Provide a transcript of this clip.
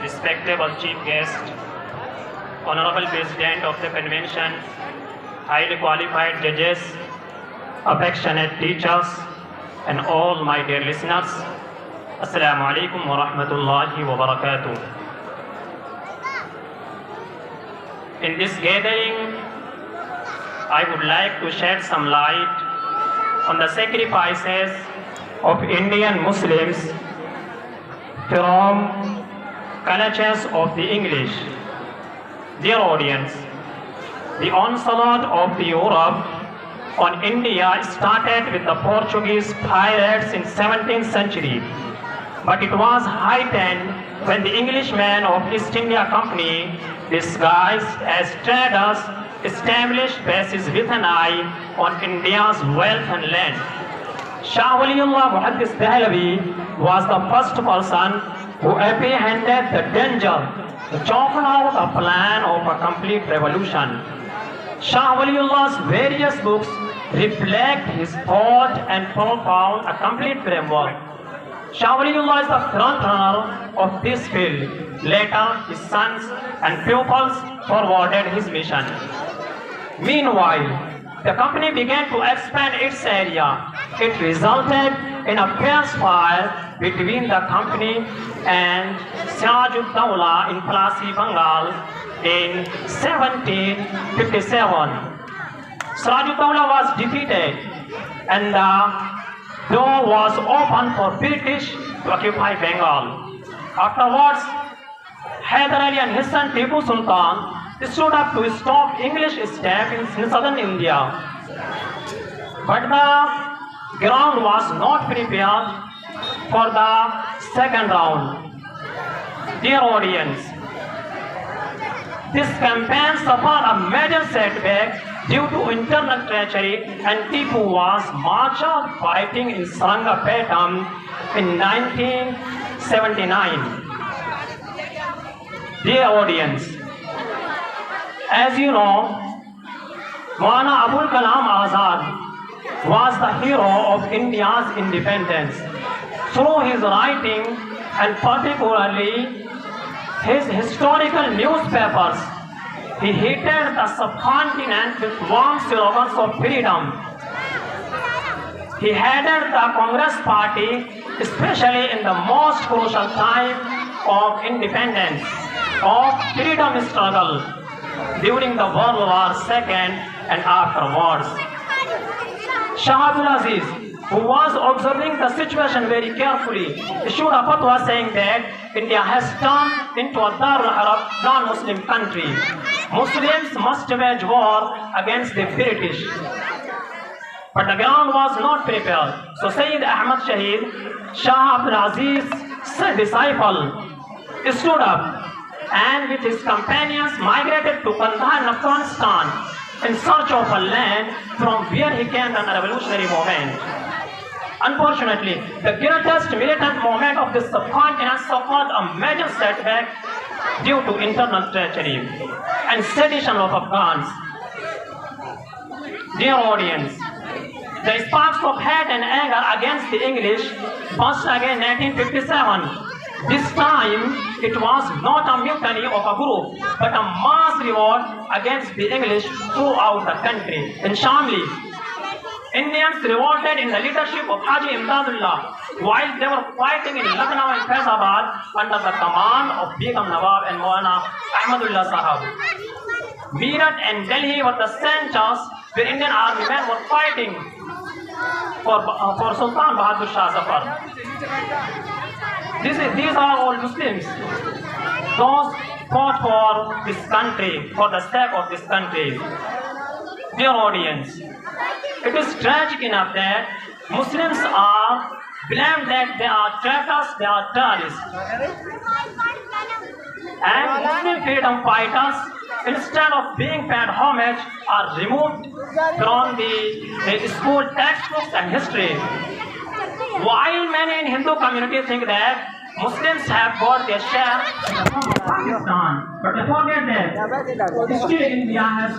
respectable chief guest, honorable president of the convention, highly qualified judges, affectionate teachers, and all my dear listeners, Assalamu alaikum wa rahmatullahi wa barakatuh. In this gathering, I would like to shed some light on the sacrifices of Indian Muslims from clutches of the English. Dear audience, the onslaught of Europe on India started with the Portuguese pirates in 17th century, but it was heightened when the Englishmen of East India Company, disguised as traders, established bases with an eye on India's wealth and land. Shah Waliullah Muhaddis Dehlavi was the first person who apprehended the danger to chalk out a plan of a complete revolution. Shah Waliullah's various books reflect his thought and propound a complete framework. Shah Waliullah is the frontrunner of this field. Later, his sons and pupils forwarded his mission. Meanwhile, the company began to expand its area. It resulted in a fierce fire between the company and Siraj-ud-Dawla in Plassey, Bengal in 1757. Siraj-ud-Dawla was defeated and the door was opened for British to occupy Bengal. Afterwards, Hyder Ali and his son Tipu Sultan stood up to stop English step in southern India. But the ground was not prepared for the second round. Dear audience, this campaign suffered a major setback due to internal treachery, and Tipu was marched out fighting in Seringapatam in 1979. Dear audience, as you know, Maulana Abul Kalam Azad was the hero of India's independence. Through his writing and particularly his historical newspapers, he heated the subcontinent with warm slogans of freedom. He headed the Congress Party, especially in the most crucial time of independence, of freedom struggle during the World War II and afterwards. Shah Abdul Aziz, who was observing the situation very carefully, issued a fatwa saying that India has turned into a Darul Harb, non-Muslim country. Muslims must wage war against the British. But the ground was not prepared. So Sayyid Ahmad Shahid, Shah Abdul Aziz's disciple, stood up and with his companions migrated to Kandahar in Afghanistan in search of a land from where he came on a revolutionary movement. Unfortunately, the greatest militant movement of this subcontinent suffered a major setback due to internal treachery and sedition of Afghans. Dear audience, the sparks of hate and anger against the English burst again in 1957. This time, it was not a mutiny of a group, but a mass revolt against the English throughout the country. In Shamli, Indians revolted in the leadership of Haji Imdadullah while they were fighting in Lucknow and Faizabad under the command of Begum Nawab and Maulana Ahmadullah Sahab. Meerut and Delhi were the centers where Indian army men were fighting for Sultan Bahadur Shah Zafar. These are all Muslims. Those fought for this country, for the sake of this country. Dear audience, it is tragic enough that Muslims are blamed that they are traitors, they are terrorists. And Muslim freedom fighters, instead of being paid homage, are removed from the school textbooks and history. While many in Hindu community think that Muslims have got their share in the form of Pakistan, but they forget that still India has